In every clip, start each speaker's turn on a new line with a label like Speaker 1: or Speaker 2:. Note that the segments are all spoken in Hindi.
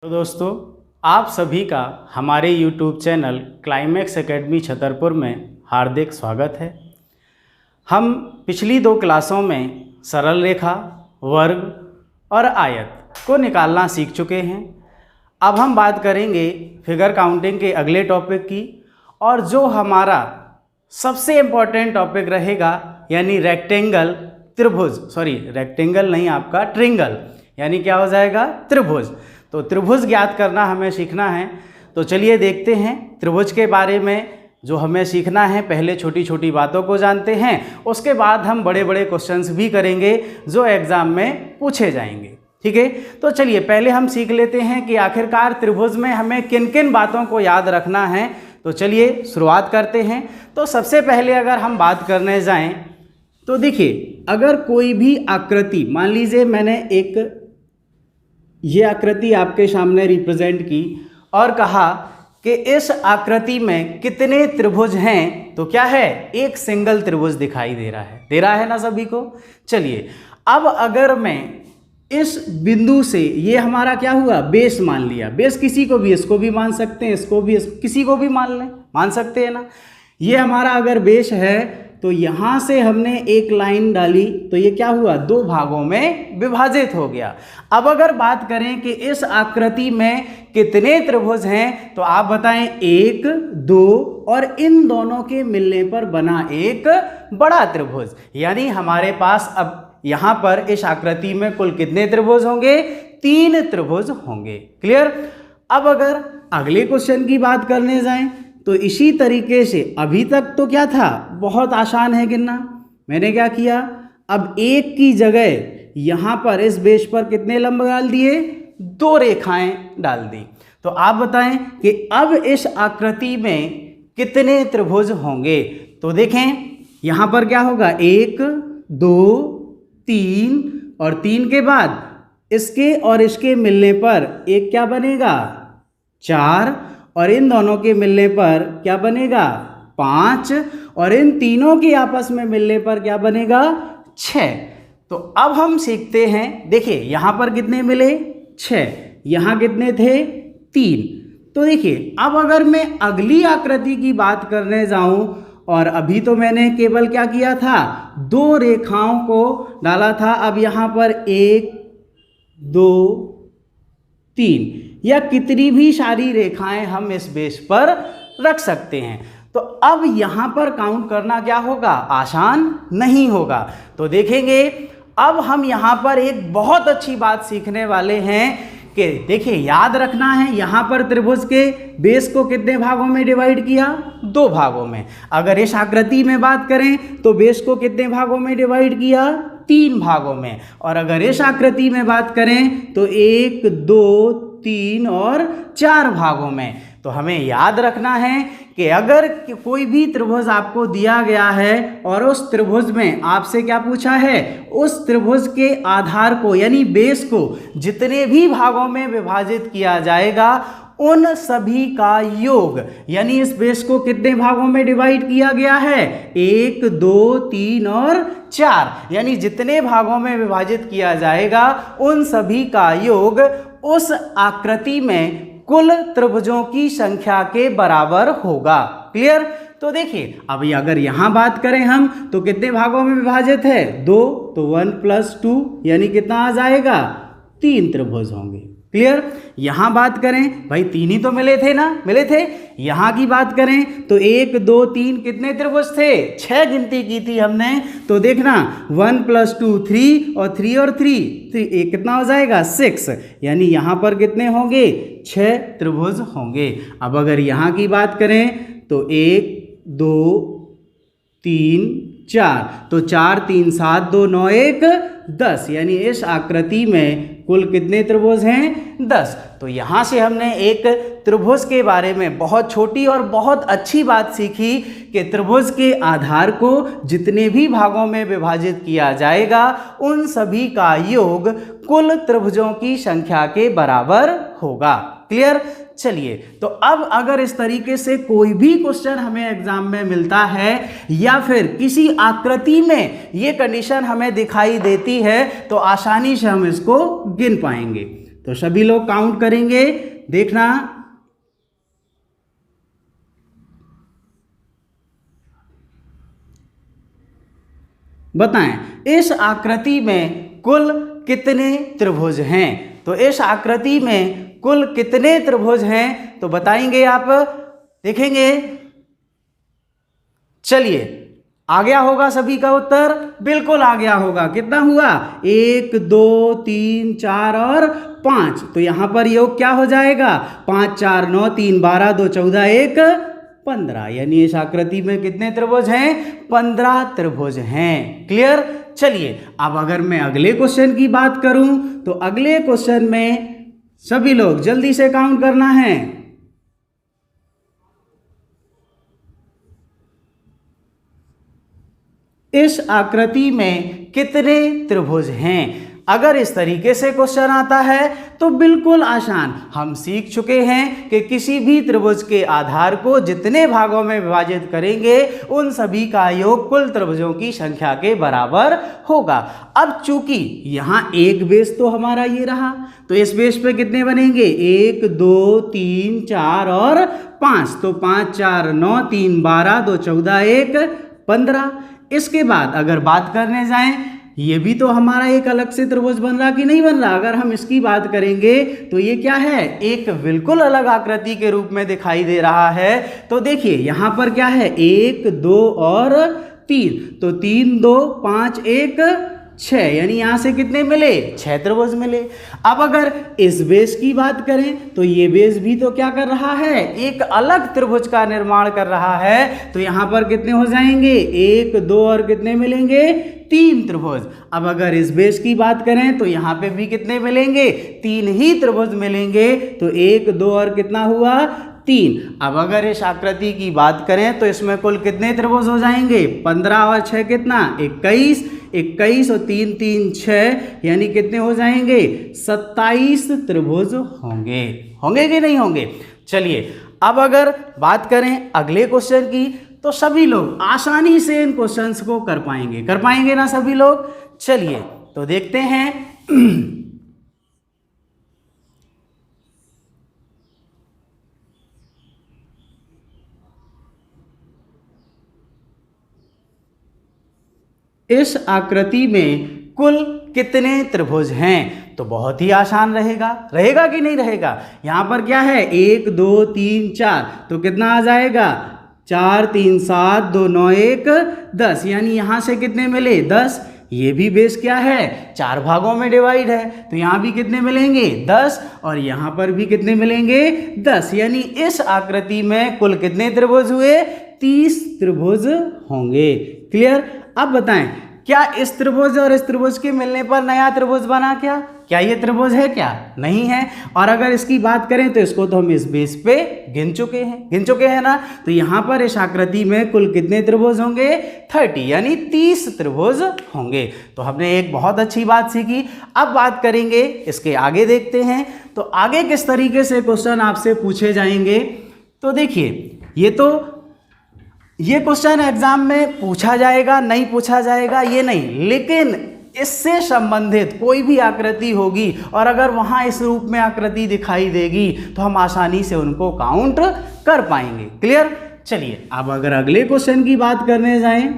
Speaker 1: तो दोस्तों, आप सभी का हमारे YouTube channel climax academy Chhatarpur में हार्दिक स्वागत है। हम पिछली 2 क्लासों में सरल रेखा, वर्ग और आयत को निकालना सीख चुके हैं। अब हम बात करेंगे फिगर काउंटिंग के अगले टॉपिक की, और जो हमारा सबसे इम्पॉर्टेंट टॉपिक रहेगा यानी रेक्टेंगल, त्रिभुज, सॉरी रेक्टेंगल नहीं, आपका ट्रिंगल, यानी क्या हो जाएगा, त्रिभुज। तो त्रिभुज ज्ञात करना हमें सीखना है। तो चलिए देखते हैं त्रिभुज के बारे में जो हमें सीखना है। पहले छोटी छोटी बातों को जानते हैं, उसके बाद हम बड़े बड़े क्वेश्चंस भी करेंगे जो एग्जाम में पूछे जाएंगे। ठीक है, तो चलिए पहले हम सीख लेते हैं कि आखिरकार त्रिभुज में हमें किन किन बातों को याद रखना है। तो चलिए शुरुआत करते हैं। तो सबसे पहले अगर हम बात करने जाएं तो देखिए, अगर कोई भी आकृति, मान लीजिए मैंने एक ये आकृति आपके सामने रिप्रेजेंट की और कहा कि इस आकृति में कितने त्रिभुज हैं, तो क्या है, एक सिंगल त्रिभुज दिखाई दे रहा है ना सभी को। चलिए अब अगर मैं इस बिंदु से, ये हमारा क्या हुआ, बेस मान लिया। बेस किसी को भी, इसको भी मान सकते हैं, इसको भी, किसी को भी मान सकते हैं ना। ये हमारा अगर बेस है तो यहाँ से हमने एक लाइन डाली तो ये क्या हुआ, 2 भागों में विभाजित हो गया। अब अगर बात करें कि इस आकृति में कितने त्रिभुज हैं, तो आप बताएं 1, 2 और इन दोनों के मिलने पर बना एक बड़ा त्रिभुज। यानी हमारे पास अब यहाँ पर इस आकृति में कुल कितने त्रिभुज होंगे, 3 त्रिभुज होंगे। क्लियर। अब अगर अगले क्वेश्चन की बात करने जाएं तो इसी तरीके से, अभी तक तो क्या था, बहुत आसान है गिनना। मैंने क्या किया, अब 1 की जगह यहाँ पर इस बेस पर कितने लंब डाल दिए, 2 रेखाएं डाल दी। तो आप बताएं कि अब इस आकृति में कितने त्रिभुज होंगे। तो देखें यहाँ पर क्या होगा, 1, 2, 3 और 3 के बाद इसके और इसके मिलने पर एक क्या बनेगा, 4, और इन दोनों के मिलने पर क्या बनेगा, 5, और इन तीनों के आपस में मिलने पर क्या बनेगा, 6। तो अब हम सीखते हैं। देखिए यहाँ पर कितने मिले, 6, यहाँ कितने थे, 3। तो देखिए अब अगर मैं अगली आकृति की बात करने जाऊं, और अभी तो मैंने केवल क्या किया था, 2 रेखाओं को डाला था। अब यहाँ पर 1, 2, 3 या कितनी भी सारी रेखाएं हम इस बेस पर रख सकते हैं। तो अब यहाँ पर काउंट करना क्या होगा, आसान नहीं होगा। तो देखेंगे अब हम यहाँ पर एक बहुत अच्छी बात सीखने वाले हैं कि देखिए याद रखना है, यहाँ पर त्रिभुज के बेस को कितने भागों में डिवाइड किया, 2 भागों में। अगर इस आकृति में बात करें तो बेस को कितने भागों में डिवाइड किया, 3 भागों में। और अगर इस आकृति में बात करें तो 1, 2, 3 और 4 भागों में। तो हमें याद रखना है कि अगर कोई भी त्रिभुज आपको दिया गया है और उस त्रिभुज में आपसे क्या पूछा है, उस त्रिभुज के आधार को यानी बेस को जितने भी भागों में विभाजित किया जाएगा उन सभी का योग, यानी इस बेस को कितने भागों में डिवाइड किया गया है, 1, 2, 3 और 4, यानी जितने भागों में विभाजित किया जाएगा उन सभी का योग उस आकृति में कुल त्रिभुजों की संख्या के बराबर होगा। क्लियर। तो देखिए अब अगर यहाँ बात करें हम तो कितने भागों में विभाजित है, 2, तो 1 + 2 यानी कितना आ जाएगा, 3 त्रिभुज होंगे। क्लियर। यहाँ बात करें, भाई 3 ही तो मिले थे ना, मिले थे। यहाँ की बात करें तो 1, 2, 3 कितने त्रिभुज थे, 6 गिनती की थी हमने। तो देखना 1 + 2 3 और 3 और 3 एक कितना हो जाएगा, 6, यानी यहाँ पर कितने होंगे, 6 त्रिभुज होंगे। अब अगर यहाँ की बात करें तो 1, 2, 3, 4, तो 4, 3, 7, 2, 9, 1, 10, यानी इस आकृति में कुल कितने त्रिभुज हैं, 10। तो यहाँ से हमने एक त्रिभुज के बारे में बहुत छोटी और बहुत अच्छी बात सीखी कि त्रिभुज के आधार को जितने भी भागों में विभाजित किया जाएगा उन सभी का योग कुल त्रिभुजों की संख्या के बराबर होगा। क्लियर। चलिए तो अब अगर इस तरीके से कोई भी क्वेश्चन हमें एग्जाम में मिलता है या फिर किसी आकृति में ये कंडीशन हमें दिखाई देती है तो आसानी से हम इसको गिन पाएंगे। तो सभी लोग काउंट करेंगे, देखना। बताएं इस आकृति में कुल कितने त्रिभुज हैं। तो इस आकृति में कुल कितने त्रिभुज हैं तो बताएंगे आप, देखेंगे। चलिए, आ गया होगा सभी का उत्तर, बिल्कुल आ गया होगा। कितना हुआ? 1 2 3 4 और 5। तो यहां पर योग क्या हो जाएगा? 5 4 9 3 12 2 14 1 15। यानी इस आकृति में कितने त्रिभुज हैं? 15 त्रिभुज हैं। क्लियर? चलिए, अब अगर मैं अगले क्वेश्चन की बात करूं तो अगले क्वेश्चन में सभी लोग जल्दी से काउंट करना है। इस आकृति में कितने त्रिभुज हैं? अगर इस तरीके से क्वेश्चन आता है तो बिल्कुल आसान। हम सीख चुके हैं कि किसी भी त्रिभुज के आधार को जितने भागों में विभाजित करेंगे उन सभी का योग कुल त्रिभुजों की संख्या के बराबर होगा। अब चूंकि यहाँ एक बेस तो हमारा ये रहा, तो इस बेस पे कितने बनेंगे? 1 2 3 4 और 5। तो 5 4 9 3 12 2 14 1 15। इसके बाद अगर बात करने जाएं, ये भी तो हमारा एक अलग से त्रिभुज बन रहा कि नहीं बन रहा? अगर हम इसकी बात करेंगे तो ये क्या है? एक बिल्कुल अलग आकृति के रूप में दिखाई दे रहा है। तो देखिए यहां पर क्या है? 1 2 और 3। तो 3 2 5 1 6, यानी यहां से कितने मिले? 6 त्रिभुज मिले। अब अगर इस बेस की बात करें तो ये बेस भी तो क्या कर रहा है? एक अलग त्रिभुज का निर्माण कर रहा है। तो यहां पर कितने हो जाएंगे? 1 2 और कितने मिलेंगे? 3 त्रिभुज। अब अगर इस बेस की बात करें तो यहां पे भी कितने मिलेंगे? 3 ही त्रिभुज मिलेंगे। तो 1 2 और कितना हुआ? 3। अब अगर इस आकृति की बात करें तो इसमें कुल कितने त्रिभुज हो जाएंगे? 15 और 6 कितना? 21। 21 और 3 3 6, यानी कितने हो जाएंगे? 27 त्रिभुज होंगे। होंगे कि नहीं होंगे? चलिए, अब अगर बात करें अगले क्वेश्चन की तो सभी लोग आसानी से इन क्वेश्चंस को कर पाएंगे ना सभी लोग? चलिए तो देखते हैं। इस आकृति में कुल कितने त्रिभुज हैं? तो बहुत ही आसान रहेगा कि नहीं रहेगा? यहां पर क्या है? 1 2 3 4। तो कितना आ जाएगा? 4 3 7 2 9 1 10। यानी यहां से कितने मिले? 10। ये भी बेस क्या है? 4 भागों में डिवाइड है। तो यहां भी कितने मिलेंगे? 10। और यहां पर भी कितने मिलेंगे? 10। यानी इस आकृति में कुल कितने त्रिभुज हुए? 30 त्रिभुज होंगे। क्लियर? अब बताएं, क्या इस त्रिभुज और इस त्रिभुज के मिलने पर नया त्रिभुज बना क्या ये त्रिभुज है क्या? नहीं है। और अगर इसकी बात करें तो इसको तो हम इस बेस पे गिन चुके हैं ना। तो यहां पर इस आकृति में कुल कितने त्रिभुज होंगे? 30, यानी 30 त्रिभुज होंगे। तो हमने एक बहुत अच्छी बात सीखी। अब बात करेंगे इसके आगे, देखते हैं तो आगे किस तरीके से क्वेश्चन आपसे पूछे जाएंगे। तो देखिए, ये क्वेश्चन एग्जाम में पूछा जाएगा, नहीं पूछा जाएगा ये नहीं, लेकिन इससे संबंधित कोई भी आकृति होगी और अगर वहां इस रूप में आकृति दिखाई देगी तो हम आसानी से उनको काउंट कर पाएंगे। क्लियर? चलिए, अब अगर अगले क्वेश्चन की बात करने जाएं,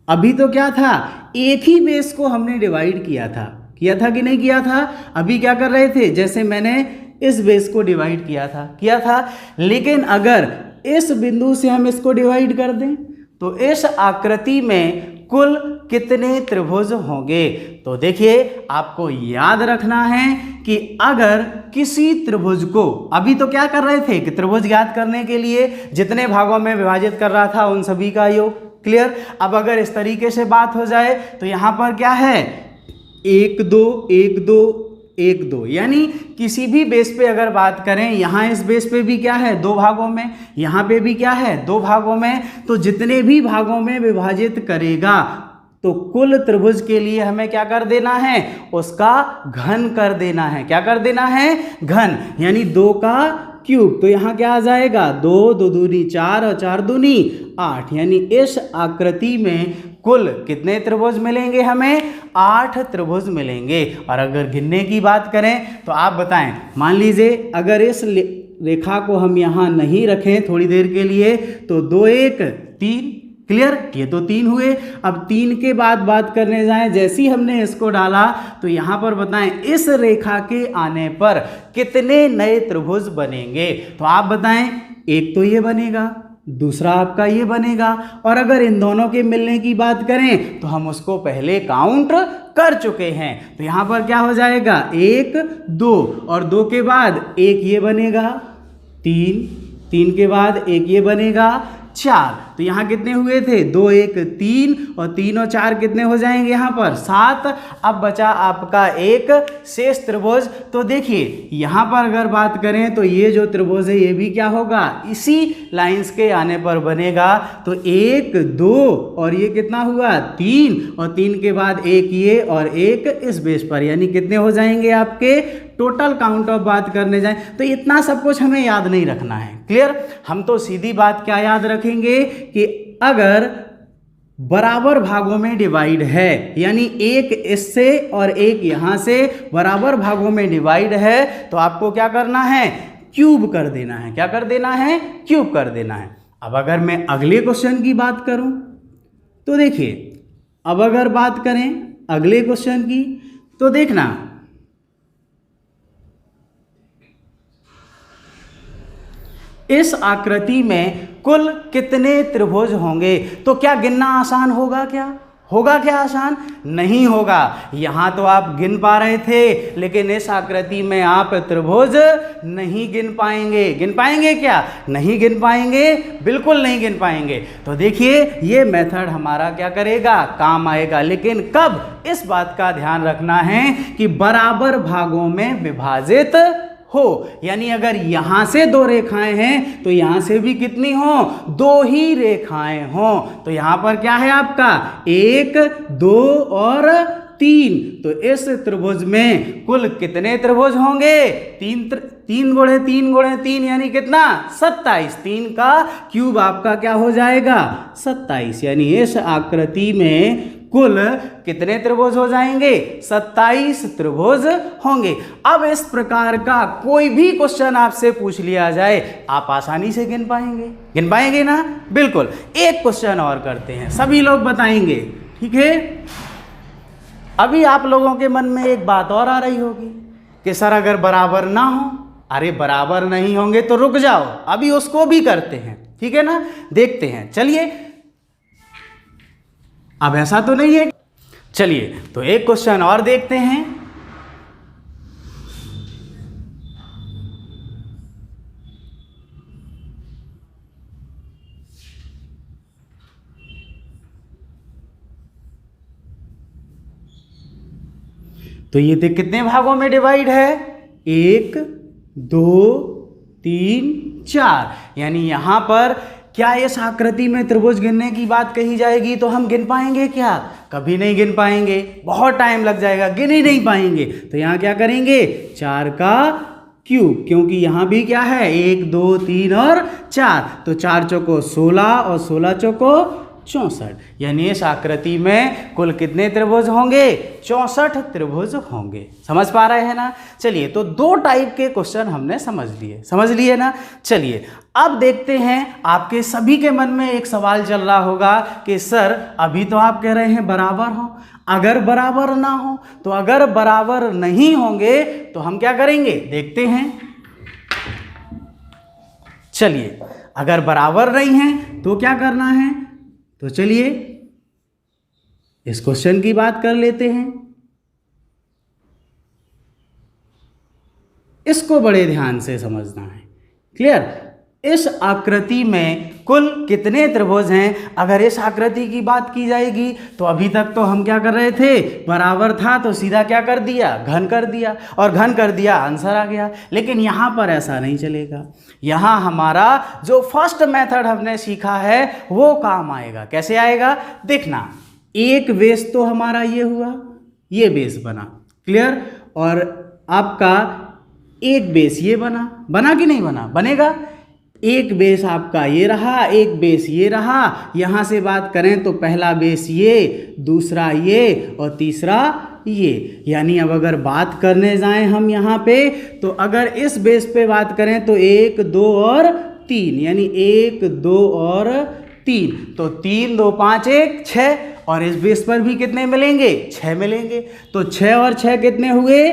Speaker 1: अभी तो क्या था? एक ही बेस को हमने डिवाइड किया था कि नहीं किया था? अभी क्या कर रहे थे? जैसे मैंने इस बेस को डिवाइड किया था। लेकिन अगर इस बिंदु से हम इसको डिवाइड कर दें तो इस आकृति में कुल कितने त्रिभुज होंगे? तो देखिए, आपको याद रखना है कि अगर किसी त्रिभुज को, अभी तो क्या कर रहे थे कि त्रिभुज ज्ञात करने के लिए जितने भागों में विभाजित कर रहा था उन सभी का योग। क्लियर? अब अगर इस तरीके से बात हो जाए तो यहां पर क्या है? 1 2 1 2 1 2, यानी किसी भी बेस पे अगर बात करें, यहाँ इस बेस पे भी क्या है? 2 भागों में, यहाँ पे भी क्या है? 2 भागों में। तो जितने भी भागों में विभाजित करेगा तो कुल त्रिभुज के लिए हमें क्या कर देना है? उसका घन कर देना है। क्या कर देना है? घन, यानी 2 का क्यूब। तो यहाँ क्या आ जाएगा? 2 2 दूनी 4 और 4 दूनी 8। यानी इस आकृति में कुल कितने त्रिभुज मिलेंगे हमें? 8 त्रिभुज मिलेंगे। और अगर गिनने की बात करें तो आप बताएं, मान लीजिए अगर इस रेखा को हम यहाँ नहीं रखें थोड़ी देर के लिए तो 2 1 3, क्लियर, ये तो 3 हुए। अब 3 के बाद बात करने जाएं, जैसे ही हमने इसको डाला तो यहाँ पर बताएं इस रेखा के आने पर कितने नए त्रिभुज बनेंगे? तो आप बताएं, एक तो ये बनेगा, दूसरा आपका ये बनेगा, और अगर इन दोनों के मिलने की बात करें तो हम उसको पहले काउंट कर चुके हैं। तो यहाँ पर क्या हो जाएगा? 1 2, और 2 के बाद एक ये बनेगा, 3 3 के बाद एक ये बनेगा, 4। तो यहाँ कितने हुए थे? 2 1 3, और 3 और 4 कितने हो जाएंगे यहाँ पर? 7। अब बचा आपका एक शेष त्रिभुज। तो देखिए यहाँ पर अगर बात करें तो ये जो त्रिभुज है ये भी क्या होगा? इसी लाइंस के आने पर बनेगा। तो 1 2, और ये कितना हुआ? 3, और 3 के बाद एक ये और एक इस बेस पर, यानी कितने हो जाएंगे आपके? टोटल काउंट ऑफ बात करने जाएं तो इतना सब कुछ हमें याद नहीं रखना है, क्लियर। हम तो सीधी बात क्या याद रखेंगे कि अगर बराबर भागों में डिवाइड है, यानी एक इससे और एक यहाँ से बराबर भागों में डिवाइड है, तो आपको क्या करना है? क्यूब कर देना है। क्या कर देना है? क्यूब कर देना है। अब अगर मैं अगले क्वेश्चन की बात करूं तो देखिए, अब अगर बात करें अगले क्वेश्चन की तो देखना, इस आकृति में कुल कितने त्रिभुज होंगे? तो क्या गिनना आसान होगा? क्या होगा? क्या आसान नहीं होगा। यहाँ तो आप गिन पा रहे थे, लेकिन इस आकृति में आप त्रिभुज नहीं गिन पाएंगे। गिन पाएंगे क्या? नहीं गिन पाएंगे, बिल्कुल नहीं गिन पाएंगे। तो देखिए ये मेथड हमारा क्या करेगा? काम आएगा, लेकिन कब? इस बात का ध्यान रखना है कि बराबर भागों में विभाजित हो, यानी अगर यहां से 2 रेखाएं हैं तो यहां से भी कितनी हो? 2 ही रेखाएं हो। तो यहां पर क्या है आपका? 1 2 और 3। तो इस त्रिभुज में कुल कितने त्रिभुज होंगे? 3 गुणे 3 गुणे 3 यानी कितना? 27। 3 का क्यूब आपका क्या हो जाएगा? 27। यानी इस आकृति में कुल कितने त्रिभुज हो जाएंगे? 27 त्रिभुज होंगे। अब इस प्रकार का कोई भी क्वेश्चन आपसे पूछ लिया जाए, आप आसानी से गिन पाएंगे। गिन पाएंगे ना? बिल्कुल। एक क्वेश्चन और करते हैं, सभी लोग बताएंगे, ठीक है। अभी आप लोगों के मन में एक बात और आ रही होगी कि सर अगर बराबर ना हो, अरे बराबर नहीं होंगे तो रुक जाओ, अभी उसको भी करते हैं, ठीक है ना। देखते हैं, चलिए। अब ऐसा तो नहीं है, चलिए तो एक क्वेश्चन और देखते हैं। तो ये देख कितने भागों में डिवाइड है? 1 2 3 4। यानी यहां पर क्या इस आकृति में त्रिभुज गिनने की बात कही जाएगी तो हम गिन पाएंगे क्या? कभी नहीं गिन पाएंगे, बहुत टाइम लग जाएगा, गिन ही नहीं पाएंगे। तो यहाँ क्या करेंगे? 4 का क्यूब, क्योंकि यहाँ भी क्या है? 1 2 3 और 4। तो 4 चौको 16 और 16 चौको 64। यानी इस आकृति में कुल कितने त्रिभुज होंगे? 64 त्रिभुज होंगे। समझ पा रहे हैं ना? चलिए, तो 2 टाइप के क्वेश्चन हमने समझ लिए ना। चलिए अब देखते हैं, आपके सभी के मन में एक सवाल चल रहा होगा कि सर अभी तो आप कह रहे हैं बराबर हो, अगर बराबर ना हो तो अगर बराबर नहीं होंगे तो हम क्या करेंगे? देखते हैं। चलिए, अगर बराबर नहीं है तो क्या करना है? तो चलिए इस क्वेश्चन की बात कर लेते हैं। इसको बड़े ध्यान से समझना है, क्लियर। इस आकृति में कुल कितने त्रिभुज हैं? अगर इस आकृति की बात की जाएगी तो अभी तक तो हम क्या कर रहे थे? बराबर था तो सीधा क्या कर दिया? घन कर दिया, और घन कर दिया, आंसर आ गया। लेकिन यहाँ पर ऐसा नहीं चलेगा। यहाँ हमारा जो फर्स्ट मेथड हमने सीखा है वो काम आएगा। कैसे आएगा? देखना, एक बेस तो हमारा ये हुआ, ये बेस बना, क्लियर, और आपका एक बेस ये बना कि नहीं बना? बनेगा। एक बेस आपका ये रहा, एक बेस ये रहा। यहाँ से बात करें तो पहला बेस ये, दूसरा ये और तीसरा ये। यानी अब अगर बात करने जाएं हम यहाँ पे, तो अगर इस बेस पे बात करें तो 1 2 और 3, यानी 1 2 और 3, तो 3 2 5 1 6। और इस बेस पर भी कितने मिलेंगे? 6 मिलेंगे। तो 6 और 6 कितने हुए?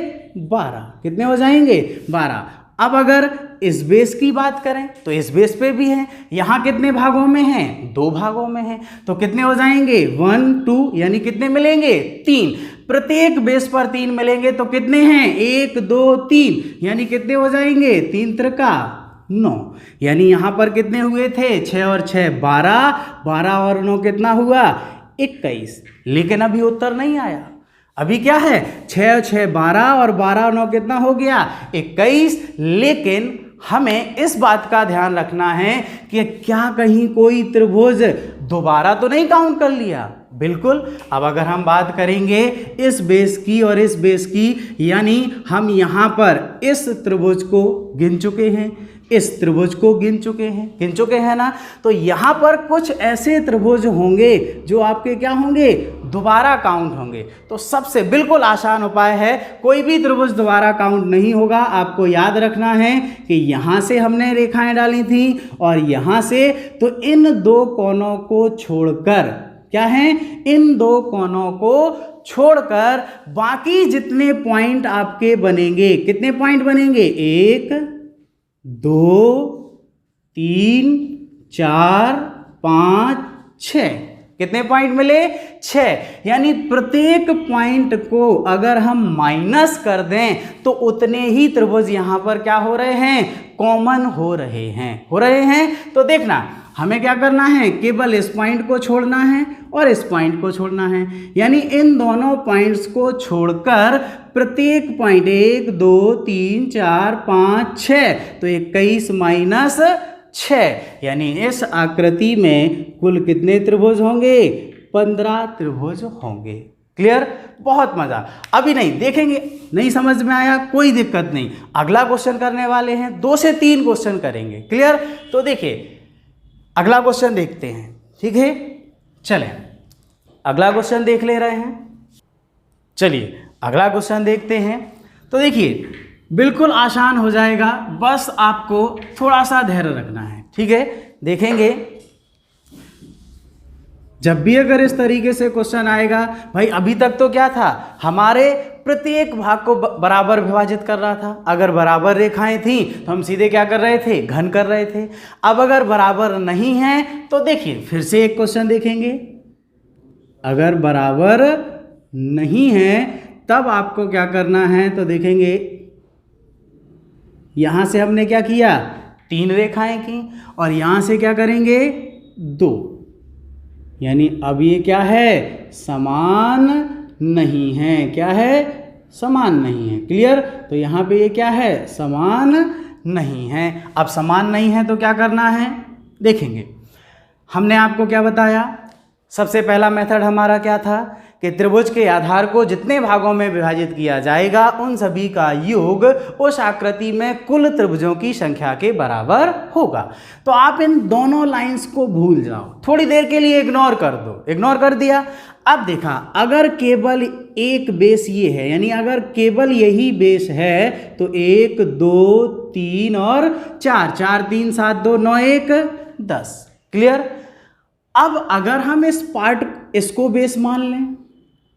Speaker 1: 12। कितने हो जाएंगे? 12। अब अगर इस बेस की बात करें तो इस बेस पे भी है। यहाँ कितने भागों में है? 2 भागों में है। तो कितने हो जाएंगे? 1 2, यानी कितने मिलेंगे? 3। प्रत्येक बेस पर 3 मिलेंगे तो कितने हैं? 1 2 3, यानी कितने हो जाएंगे? 3 त्रिका 9। यानी यहाँ पर कितने हुए थे? 6 और 6 12, 12 और 9 कितना हुआ? 21। लेकिन अभी उत्तर नहीं आया। अभी क्या है? 6 और 6 12 और 12 और 9 कितना हो गया? 21। लेकिन हमें इस बात का ध्यान रखना है कि क्या कहीं कोई त्रिभुज दोबारा तो नहीं काउंट कर लिया? बिल्कुल। अब अगर हम बात करेंगे इस बेस की और इस बेस की, यानी हम यहाँ पर इस त्रिभुज को गिन चुके हैं, इस त्रिभुज को गिन चुके हैं ना। तो यहाँ पर कुछ ऐसे त्रिभुज होंगे जो आपके क्या होंगे? दोबारा काउंट होंगे। तो सबसे बिल्कुल आसान उपाय है, कोई भी त्रिभुज दोबारा काउंट नहीं होगा। आपको याद रखना है कि यहाँ से हमने रेखाएं डाली थी और यहाँ से, तो इन 2 कोनों को छोड़कर, क्या है? इन 2 कोनों को छोड़कर बाकी जितने पॉइंट आपके बनेंगे, कितने पॉइंट बनेंगे? 1 2 3 4 5 6। कितने पॉइंट मिले? 6। यानी प्रत्येक पॉइंट को अगर हम माइनस कर दें तो उतने ही त्रिभुज यहाँ पर क्या हो रहे हैं? कॉमन हो रहे हैं। तो देखना, हमें क्या करना है? केवल इस पॉइंट को छोड़ना है और इस पॉइंट को छोड़ना है। यानी इन दोनों पॉइंट्स को छोड़कर प्रत्येक पॉइंट 1 2 3 4 5 6, तो 21 माइनस 6, यानी इस आकृति में कुल कितने त्रिभुज होंगे? 15 त्रिभुज होंगे। क्लियर? बहुत मजा। अभी नहीं देखेंगे, नहीं समझ में आया कोई दिक्कत नहीं, अगला क्वेश्चन करने वाले हैं, 2 से 3 क्वेश्चन करेंगे। क्लियर? तो देखिए अगला क्वेश्चन देखते हैं। ठीक है, चलें अगला क्वेश्चन देख ले रहे हैं। चलिए अगला क्वेश्चन देखते हैं। तो देखिए बिल्कुल आसान हो जाएगा, बस आपको थोड़ा सा धैर्य रखना है। ठीक है, देखेंगे जब भी अगर इस तरीके से क्वेश्चन आएगा, भाई अभी तक तो क्या था? हमारे प्रत्येक भाग को बराबर विभाजित कर रहा था। अगर बराबर रेखाएं थी तो हम सीधे क्या कर रहे थे? घन कर रहे थे। अब अगर बराबर नहीं है तो देखिए फिर से एक क्वेश्चन देखेंगे। अगर बराबर नहीं है तब आपको क्या करना है? तो देखेंगे यहां से हमने क्या किया? 3 रेखाएं की और यहां से क्या करेंगे? 2। यानी अब ये क्या है? समान नहीं है। क्या है? समान नहीं है। क्लियर? तो यहाँ पे ये क्या है? समान नहीं है। अब समान नहीं है तो क्या करना है? देखेंगे। हमने आपको क्या बताया? सबसे पहला मेथड हमारा क्या था कि त्रिभुज के आधार को जितने भागों में विभाजित किया जाएगा उन सभी का योग उस आकृति में कुल त्रिभुजों की संख्या के बराबर होगा। तो आप इन दोनों लाइंस को भूल जाओ, थोड़ी देर के लिए इग्नोर कर दो। इग्नोर कर दिया। अब देखा, अगर केवल एक बेस ये है, यानी अगर केवल यही बेस है तो 1 2 3 और 4, 4 3 7 2 9 1 10। क्लियर? अब अगर हम इसको बेस मान लें,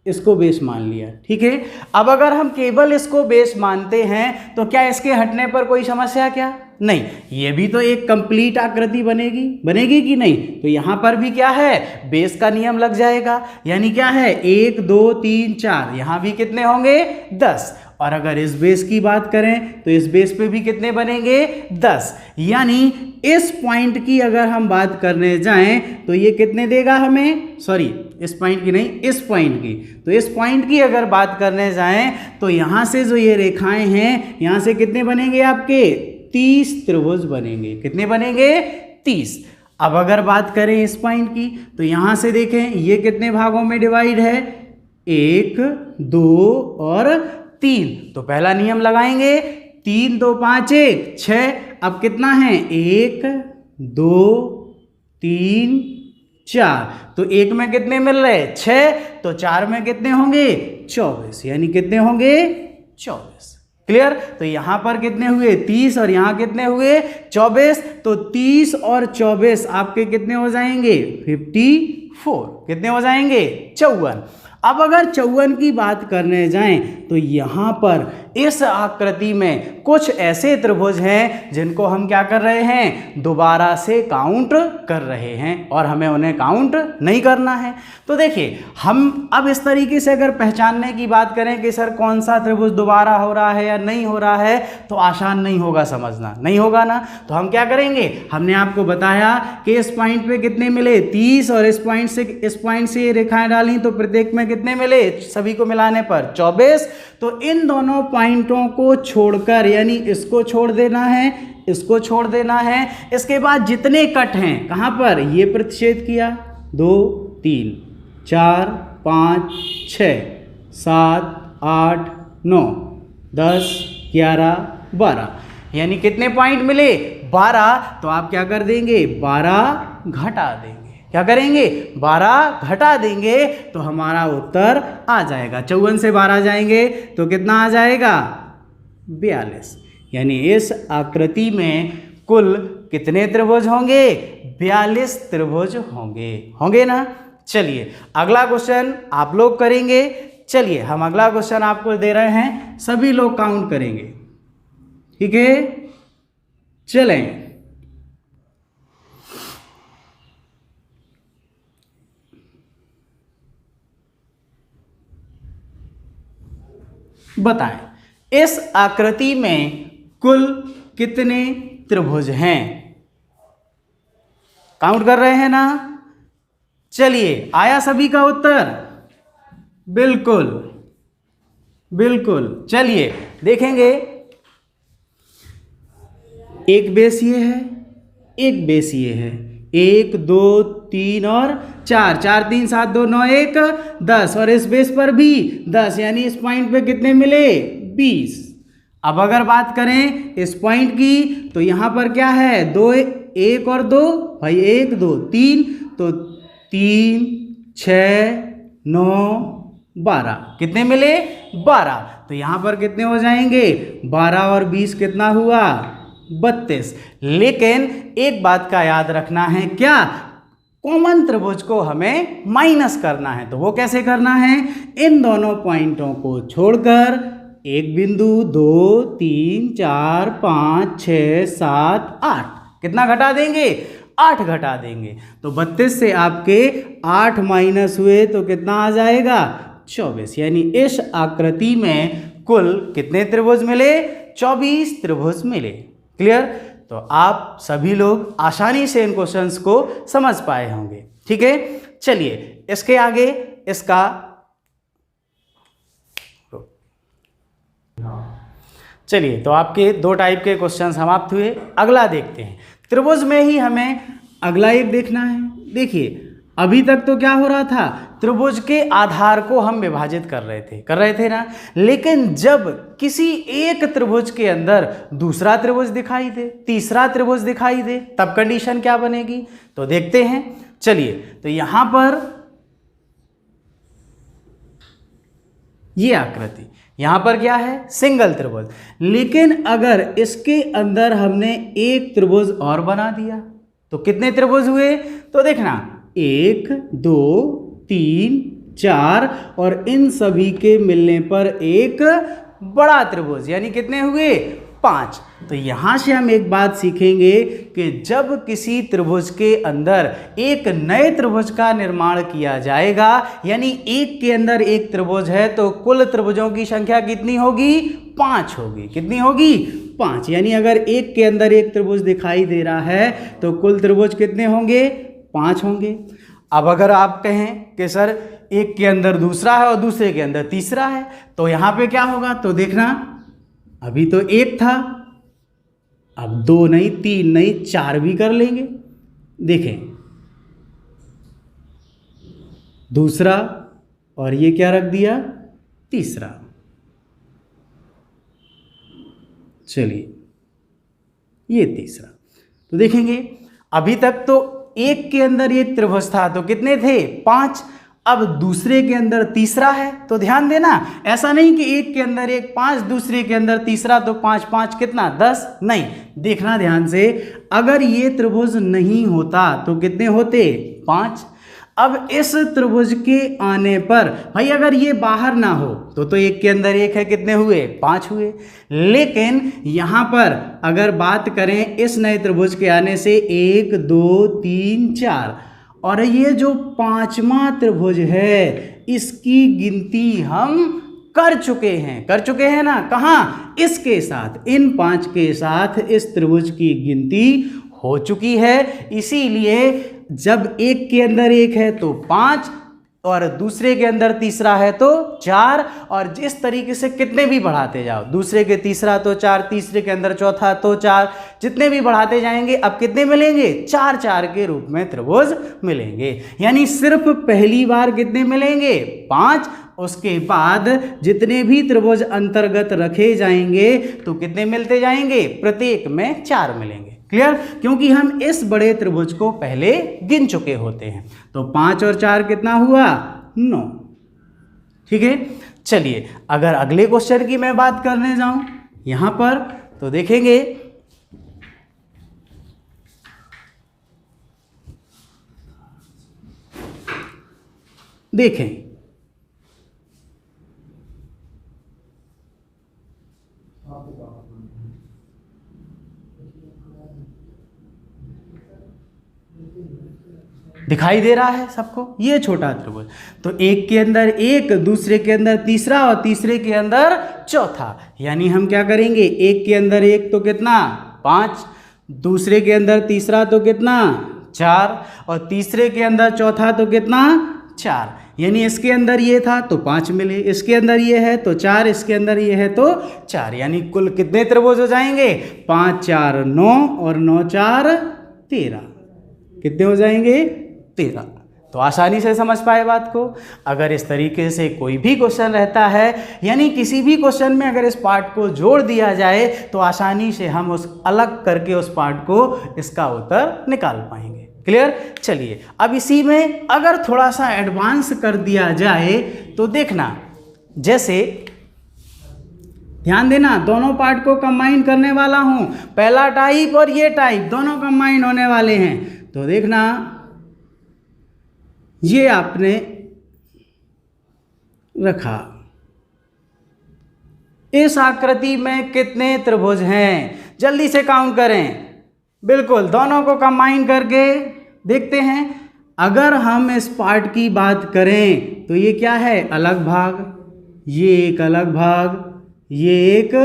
Speaker 1: इसको बेस मान लिया, ठीक है। अब अगर हम केवल इसको बेस मानते हैं तो क्या इसके हटने पर कोई समस्या? क्या नहीं, ये भी तो एक कंप्लीट आकृति बनेगी कि नहीं? तो यहां पर भी क्या है? बेस का नियम लग जाएगा। यानी क्या है? 1 2 3 4, यहां भी कितने होंगे? 10। और अगर इस बेस की बात करें तो इस बेस पे भी कितने बनेंगे? 10। यानी इस पॉइंट की अगर हम बात करने जाएं तो ये कितने देगा हमें? सॉरी, इस पॉइंट की नहीं, इस पॉइंट की। तो इस पॉइंट की अगर बात करने जाएं तो यहां से जो ये रेखाएं हैं, यहां से कितने बनेंगे आपके? 30 त्रिभुज बनेंगे। कितने बनेंगे? 30। अब अगर बात करें इस पॉइंट की तो यहां से देखें ये कितने भागों में डिवाइड है? 1 2 और 3। तो पहला नियम लगाएंगे, 3 2 5 1 6। अब कितना है 1 2 3 4, तो 1 में कितने मिल रहे 6, तो 4 में कितने होंगे 24, यानी कितने होंगे 24। क्लियर। तो यहां पर कितने हुए 30 और यहां कितने हुए 24, तो 30 और 24 आपके कितने हो जाएंगे 54, कितने हो जाएंगे 54। अब अगर 54 की बात करने जाएं तो यहां पर इस आकृति में कुछ ऐसे त्रिभुज हैं जिनको हम क्या कर रहे हैं दोबारा से काउंट कर रहे हैं और हमें उन्हें काउंट नहीं करना है। तो देखिए हम अब इस तरीके से अगर पहचानने की बात करें कि सर कौन सा त्रिभुज दोबारा हो रहा है या नहीं हो रहा है, तो आसान नहीं होगा समझना, नहीं होगा ना। तो हम क्या करेंगे, हमने आपको बताया कि इस पॉइंट पे कितने मिले 30 और इस पॉइंट से ये रेखाएं डाली तो प्रत्येक में कितने मिले, सभी को मिलाने पर 24। तो इन दोनों पॉइंटों को छोड़कर, यानी इसको छोड़ देना है, इसको छोड़ देना है, इसके बाद जितने कट हैं कहां पर, ये प्रतिच्छेद किया 2 3 4 5 6 7 8 9 10 11 12, यानी कितने पॉइंट मिले 12। तो आप क्या कर देंगे 12 घटा देंगे, क्या करेंगे 12 घटा देंगे, तो हमारा उत्तर आ जाएगा। 54 से 12 जाएंगे तो कितना आ जाएगा 42, यानी इस आकृति में कुल कितने त्रिभुज होंगे 42 त्रिभुज होंगे, होंगे ना। चलिए अगला क्वेश्चन आप लोग करेंगे। चलिए हम अगला क्वेश्चन आपको दे रहे हैं, सभी लोग काउंट करेंगे, ठीक है। चलें बताएं इस आकृति में कुल कितने त्रिभुज हैं, काउंट कर रहे हैं ना। चलिए आया सभी का उत्तर, बिल्कुल बिल्कुल। चलिए देखेंगे, एक बेस ये है, एक बेस ये है, 1 2 3 और 4, 4 3 7 2 9 1 10, और इस बेस पर भी 10, यानी इस पॉइंट पे कितने मिले 20। अब अगर बात करें इस पॉइंट की तो यहां पर क्या है 2 1 और 2 भाई 1 2 3, तो 3 6 9 12, कितने मिले 12। तो यहां पर कितने हो जाएंगे 12 और 20 कितना हुआ 32। लेकिन एक बात का याद रखना है, क्या कॉमन त्रिभुज को हमें माइनस करना है। तो वो कैसे करना है, इन दोनों पॉइंटों को छोड़कर एक बिंदु 2 3 4 5 6 7 8, कितना घटा देंगे 8 घटा देंगे। तो 32 से आपके 8 माइनस हुए तो कितना आ जाएगा 24, यानी इस आकृति में कुल कितने त्रिभुज मिले 24 त्रिभुज मिले। क्लियर। तो आप सभी लोग आसानी से इन क्वेश्चंस को समझ पाए होंगे, ठीक है। चलिए इसके आगे इसका चलिए, तो आपके 2 टाइप के क्वेश्चन समाप्त हुए। अगला देखते हैं, त्रिभुज में ही हमें अगला एक देखना है। देखिए अभी तक तो क्या हो रहा था, त्रिभुज के आधार को हम विभाजित कर रहे थे ना। लेकिन जब किसी एक त्रिभुज के अंदर दूसरा त्रिभुज दिखाई दे, तीसरा त्रिभुज दिखाई दे, तब कंडीशन क्या बनेगी, तो देखते हैं। चलिए, तो यहां पर ये आकृति, यहां पर क्या है सिंगल त्रिभुज, लेकिन अगर इसके अंदर हमने एक त्रिभुज और बना दिया तो कितने त्रिभुज हुए, तो देखना 1 2 3 4, और इन सभी के मिलने पर एक बड़ा त्रिभुज, यानी कितने हुए 5। तो यहां से हम एक बात सीखेंगे कि जब किसी त्रिभुज के अंदर एक नए त्रिभुज का निर्माण किया जाएगा, यानी एक के अंदर एक त्रिभुज है, तो कुल त्रिभुजों की संख्या कितनी होगी 5 होगी। कितनी होगी 5, यानी अगर एक के अंदर एक त्रिभुज दिखाई दे रहा है तो कुल त्रिभुज कितने होंगे 5 होंगे। अब अगर आप कहें कि सर एक के अंदर दूसरा है और दूसरे के अंदर तीसरा है, तो यहां पे क्या होगा, तो देखना अभी तो एक था, अब 2 नहीं 3 नहीं 4 भी कर लेंगे। देखें दूसरा, और ये क्या रख दिया तीसरा। चलिए ये तीसरा। तो देखेंगे अभी तक तो एक के अंदर एक त्रिभुज था तो कितने थे 5, अब दूसरे के अंदर तीसरा है तो ध्यान देना ऐसा नहीं कि एक के अंदर एक 5, दूसरे के अंदर तीसरा तो 5 5 कितना 10, नहीं, देखना ध्यान से, अगर ये त्रिभुज नहीं होता तो कितने होते 5। अब इस त्रिभुज के आने पर भाई अगर ये बाहर ना हो तो एक के अंदर एक है, कितने हुए 5 हुए, लेकिन यहां पर अगर बात करें इस नए त्रिभुज के आने से 1 2 3 4 और ये जो 5वां त्रिभुज है इसकी गिनती हम कर चुके हैं ना, कहाँ, इसके साथ, इन 5 के साथ इस त्रिभुज की गिनती हो चुकी है। इसीलिए जब एक के अंदर एक है तो 5 और दूसरे के अंदर तीसरा है तो 4, और जिस तरीके से कितने भी बढ़ाते जाओ, दूसरे के तीसरा तो 4, तीसरे के अंदर चौथा तो 4, जितने भी बढ़ाते जाएंगे अब कितने मिलेंगे 4 4 के रूप में त्रिभुज मिलेंगे। यानी सिर्फ पहली बार कितने मिलेंगे 5, उसके बाद जितने भी त्रिभुज अंतर्गत रखे जाएंगे तो कितने मिलते जाएंगे, प्रत्येक में 4 मिलेंगे। क्लियर, क्योंकि हम इस बड़े त्रिभुज को पहले गिन चुके होते हैं। तो 5 और 4 कितना हुआ 9। ठीक है, चलिए अगर अगले क्वेश्चन की मैं बात करने जाऊं यहां पर तो देखेंगे देखें दिखाई दे रहा है सबको, ये छोटा त्रिभुज, तो एक के अंदर एक, दूसरे के अंदर तीसरा और तीसरे के अंदर चौथा, यानी हम क्या करेंगे, एक के अंदर एक तो कितना 5, दूसरे के अंदर तीसरा तो कितना 4 और तीसरे के अंदर चौथा तो कितना 4, यानी इसके अंदर ये था तो 5 मिले, इसके अंदर ये है तो 4, इसके अंदर ये है तो 4, यानी कुल कितने त्रिभुज हो जाएंगे 5 4 9 और 9 4 13, कितने हो जाएंगे 13। तो आसानी से समझ पाए बात को। अगर इस तरीके से कोई भी क्वेश्चन रहता है, यानी किसी भी क्वेश्चन में अगर इस पार्ट को जोड़ दिया जाए तो आसानी से हम उस अलग करके उस पार्ट को इसका उत्तर निकाल पाएंगे। क्लियर, चलिए अब इसी में अगर थोड़ा सा एडवांस कर दिया जाए तो देखना, जैसे ध्यान देना दोनों पार्ट को कंबाइन करने वाला हूं, पहला टाइप और ये टाइप दोनों कंबाइन होने वाले हैं। तो देखना ये आपने रखा, इस आकृति में कितने त्रिभुज हैं, जल्दी से काउंट करें, बिल्कुल दोनों को कंबाइन करके देखते हैं। अगर हम इस पार्ट की बात करें तो ये क्या है अलग भाग, ये एक अलग भाग, ये एक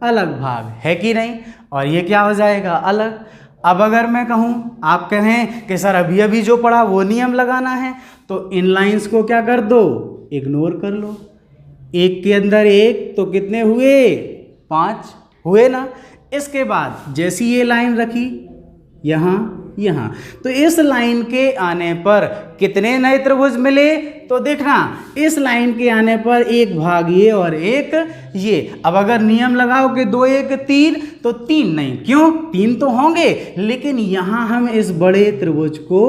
Speaker 1: अलग भाग है कि नहीं, और ये क्या हो जाएगा अलग। अब अगर मैं कहूँ, आप कहें कि सर अभी अभी जो पढ़ा वो नियम लगाना है, तो इन लाइंस को क्या कर दो, इग्नोर कर लो। एक के अंदर एक तो कितने हुए 5 हुए ना। इसके बाद जैसी ये लाइन रखी यहाँ यहाँ, तो इस लाइन के आने पर कितने नए त्रिभुज मिले, तो देखना इस लाइन के आने पर एक भाग ये और एक ये। अब अगर नियम लगाओ कि 2 1 3 तो 3 नहीं, क्यों 3 तो होंगे, लेकिन यहाँ हम इस बड़े त्रिभुज को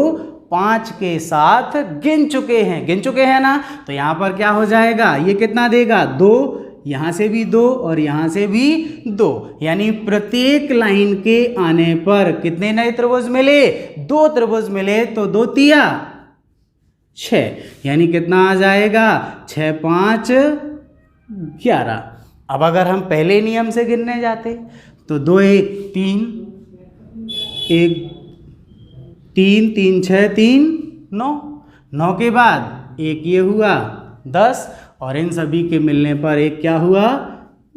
Speaker 1: 5 के साथ गिन चुके हैं ना, तो यहाँ पर क्या हो जाएगा, ये कितना देगा 2, यहाँ से भी 2 और यहाँ से भी 2, यानी प्रत्येक लाइन के आने पर कितने नए त्रिभुज मिले, 2 त्रिभुज मिले, तो 2 तिया 6, यानी कितना आ जाएगा 6 5 11। अब अगर हम पहले नियम से गिनने जाते तो 2 1 3 1 3 3 6 3 9, 9 के बाद एक ये हुआ 10 और इन सभी के मिलने पर एक क्या हुआ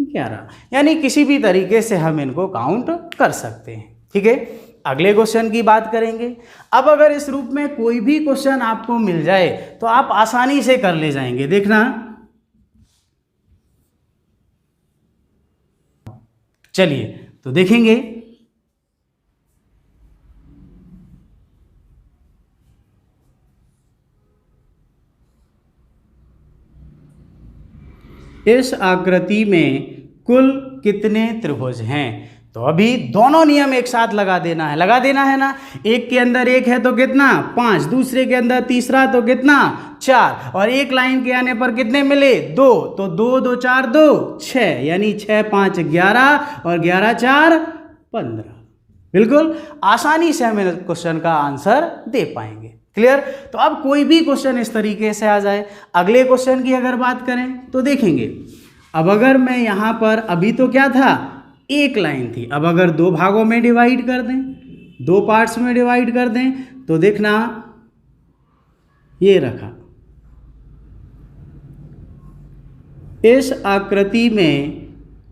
Speaker 1: 11, यानी किसी भी तरीके से हम इनको काउंट कर सकते हैं। ठीक है, अगले क्वेश्चन की बात करेंगे। अब अगर इस रूप में कोई भी क्वेश्चन आपको मिल जाए तो आप आसानी से कर ले जाएंगे। देखना, चलिए तो देखेंगे इस आकृति में कुल कितने त्रिभुज हैं। तो अभी दोनों नियम एक साथ लगा देना है ना। एक के अंदर एक है तो कितना 5, दूसरे के अंदर तीसरा तो कितना 4, और एक लाइन के आने पर कितने मिले 2, तो 2 2 4 2 6, यानी 6 5 11 और 11 4 15। बिल्कुल आसानी से हम क्वेश्चन का आंसर दे पाएंगे। क्लियर। तो अब कोई भी क्वेश्चन इस तरीके से आ जाए, अगले क्वेश्चन की अगर बात करें तो देखेंगे, अब अगर मैं यहाँ पर अभी तो क्या था एक लाइन थी, अब अगर दो भागों में डिवाइड कर दें, दो पार्ट्स में डिवाइड कर दें, तो देखना ये रखा, इस आकृति में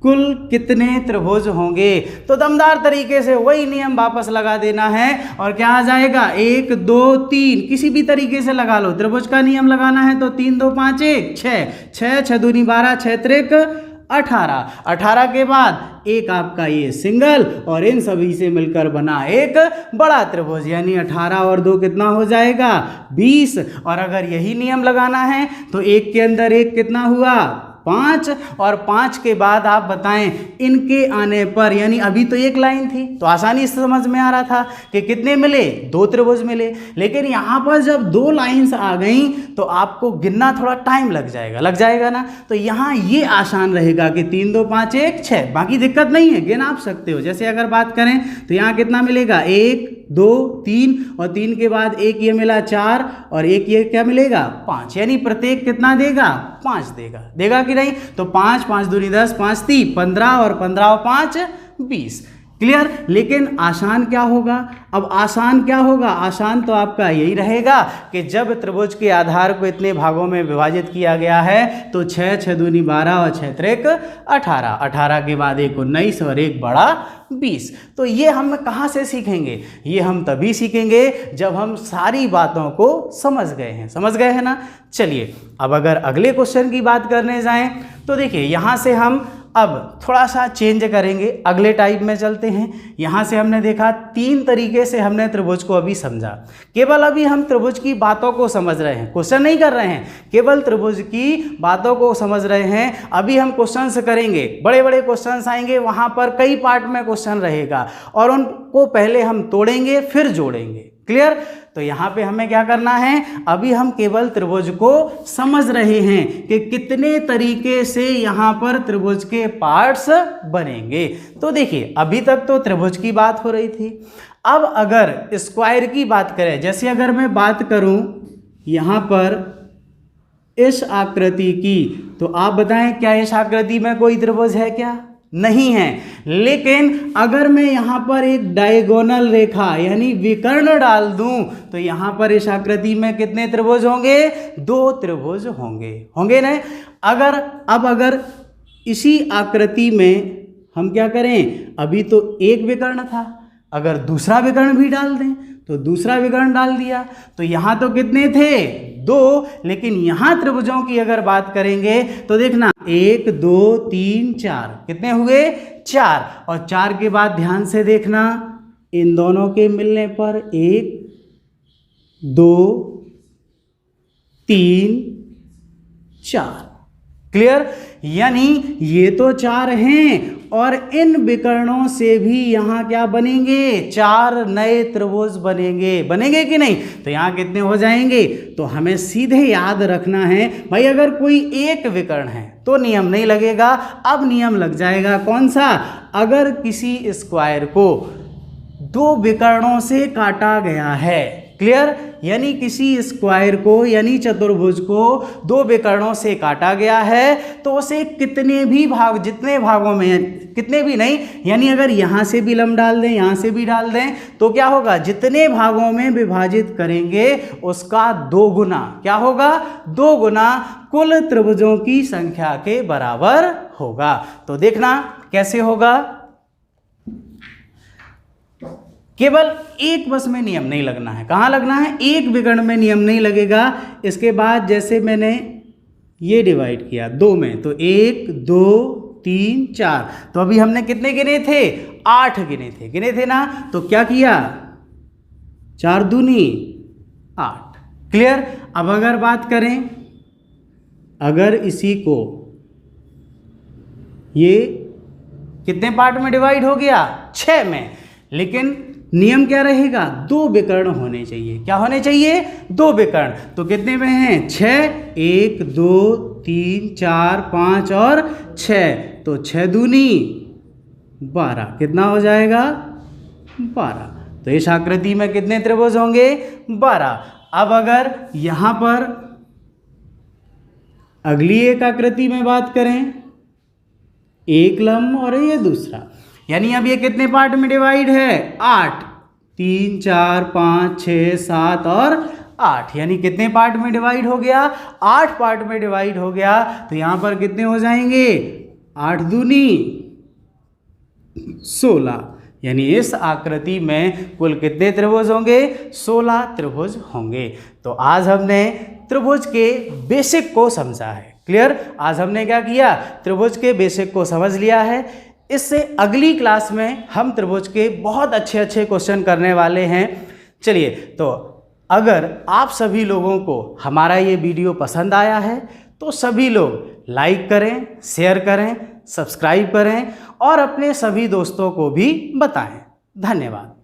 Speaker 1: कुल कितने त्रिभुज होंगे। तो दमदार तरीके से वही नियम वापस लगा देना है और क्या आ जाएगा 1 2 3, किसी भी तरीके से लगा लो। त्रिभुज का नियम लगाना है तो 3 2 5 1 6, 6 6 दूनी 12, 6 त्रिक 18, 18 के बाद एक आपका ये सिंगल और इन सभी से मिलकर बना एक बड़ा त्रिभुज, यानी 18 और 2 कितना हो जाएगा 20। और अगर यही नियम लगाना है तो एक के अंदर एक कितना हुआ 5, और 5 के बाद आप बताएं इनके आने पर, यानी अभी तो एक लाइन थी तो आसानी से समझ में आ रहा था कि कितने मिले 2 त्रिभुज मिले, लेकिन यहाँ पर जब 2 लाइंस आ गई तो आपको गिनना थोड़ा टाइम लग जाएगा ना। तो यहाँ ये आसान रहेगा कि 3 2 5 1 6, बाकी दिक्कत नहीं है, गिन आप सकते हो। जैसे अगर बात करें तो यहाँ कितना मिलेगा 1 2 3, और 3 के बाद एक ये मिला 4 और एक ये क्या मिलेगा 5, यानी प्रत्येक कितना देगा 5 देगा कि नहीं। तो 5 5 दूनी 10, 5 3 15 और 15 और 5 20। क्लियर। लेकिन आसान क्या होगा, अब आसान क्या होगा, आसान तो आपका यही रहेगा कि जब त्रिभुज के आधार को इतने भागों में विभाजित किया गया है तो 6 6 दूनी 12 और 6 त्रिक 18, 18 के बाद एक 19 और एक बड़ा 20। तो ये हम कहाँ से सीखेंगे, ये हम तभी सीखेंगे जब हम सारी बातों को समझ गए हैं ना। चलिए अब अगर अगले क्वेश्चन की बात करने जाएं तो देखिए यहाँ से हम अब थोड़ा सा चेंज करेंगे, अगले टाइप में चलते हैं। यहाँ से हमने देखा 3 तरीके से हमने त्रिभुज को अभी समझा, केवल अभी हम त्रिभुज की बातों को समझ रहे हैं, क्वेश्चन नहीं कर रहे हैं, केवल त्रिभुज की बातों को समझ रहे हैं। अभी हम क्वेश्चंस करेंगे, बड़े बड़े क्वेश्चंस आएंगे, वहाँ पर कई पार्ट में क्वेश्चन रहेगा और उनको पहले हम तोड़ेंगे फिर जोड़ेंगे। क्लियर। तो यहाँ पे हमें क्या करना है, अभी हम केवल त्रिभुज को समझ रहे हैं कि कितने तरीके से यहाँ पर त्रिभुज के पार्ट्स बनेंगे। तो देखिए अभी तक तो त्रिभुज की बात हो रही थी, अब अगर स्क्वायर की बात करें, जैसे अगर मैं बात करूं यहाँ पर इस आकृति की, तो आप बताएं क्या इस आकृति में कोई त्रिभुज है क्या, नहीं है। लेकिन अगर मैं यहाँ पर एक डायगोनल रेखा यानी विकर्ण डाल दूं तो यहाँ पर इस आकृति में कितने त्रिभुज होंगे 2 त्रिभुज होंगे ना। अगर इसी आकृति में हम क्या करें, अभी तो एक विकर्ण था, अगर दूसरा विकर्ण भी डाल दें तो दूसरा विकर्ण डाल दिया, तो यहाँ तो कितने थे 2, लेकिन यहाँ त्रिभुजों की अगर बात करेंगे तो देखना 1 2 3 4, कितने हुए 4, और 4 के बाद ध्यान से देखना इन दोनों के मिलने पर 1 2 3 4। क्लियर। यानी ये तो 4 हैं और इन विकर्णों से भी यहाँ क्या बनेंगे 4 नए त्रिभुज बनेंगे कि नहीं। तो यहाँ कितने हो जाएंगे, तो हमें सीधे याद रखना है भाई अगर कोई एक विकर्ण है तो नियम नहीं लगेगा, अब नियम लग जाएगा कौन सा, अगर किसी स्क्वायर को 2 विकर्णों से काटा गया है। क्लियर। यानी किसी स्क्वायर को यानी चतुर्भुज को 2 विकर्णों से काटा गया है तो उसे कितने भी भाग, जितने भागों में, कितने भी नहीं, यानी अगर यहाँ से भी लंब डाल दें यहाँ से भी डाल दें तो क्या होगा, जितने भागों में विभाजित करेंगे उसका 2 गुना क्या होगा, 2 गुना कुल त्रिभुजों की संख्या के बराबर होगा। तो देखना कैसे होगा, केवल एक बस में नियम नहीं लगना है, कहाँ लगना है, एक विकर्ण में नियम नहीं लगेगा। इसके बाद जैसे मैंने ये डिवाइड किया 2 में, तो 1 2 3 4, तो अभी हमने कितने गिने थे 8 गिने थे ना, तो क्या किया 4 दूनी 8। क्लियर। अब अगर बात करें, अगर इसी को ये कितने पार्ट में डिवाइड हो गया? 6 में। लेकिन नियम क्या रहेगा? 2 विकर्ण होने चाहिए। क्या होने चाहिए? 2 विकर्ण। तो कितने में हैं? 6। 1 2 3 4 5 और 6, तो 6 दूनी 12। कितना हो जाएगा? 12। तो इस आकृति में कितने त्रिभुज होंगे? 12। अब अगर यहां पर अगली एक आकृति में बात करें, एक लंब और ये दूसरा, यानी अब ये कितने पार्ट में डिवाइड है? 8। 3 4 5 6 7 और 8, यानी कितने पार्ट में डिवाइड हो गया? 8 पार्ट में डिवाइड हो गया। तो यहां पर कितने हो जाएंगे? 8 दूनी 16, यानी इस आकृति में कुल कितने त्रिभुज होंगे? 16 त्रिभुज होंगे। तो आज हमने त्रिभुज के बेसिक को समझा है। क्लियर? आज हमने क्या किया? त्रिभुज के बेसिक को समझ लिया है। इससे अगली क्लास में हम त्रिभुज के बहुत अच्छे अच्छे क्वेश्चन करने वाले हैं। चलिए, तो अगर आप सभी लोगों को हमारा ये वीडियो पसंद आया है तो सभी लोग लाइक करें, शेयर करें, सब्सक्राइब करें और अपने सभी दोस्तों को भी बताएं। धन्यवाद।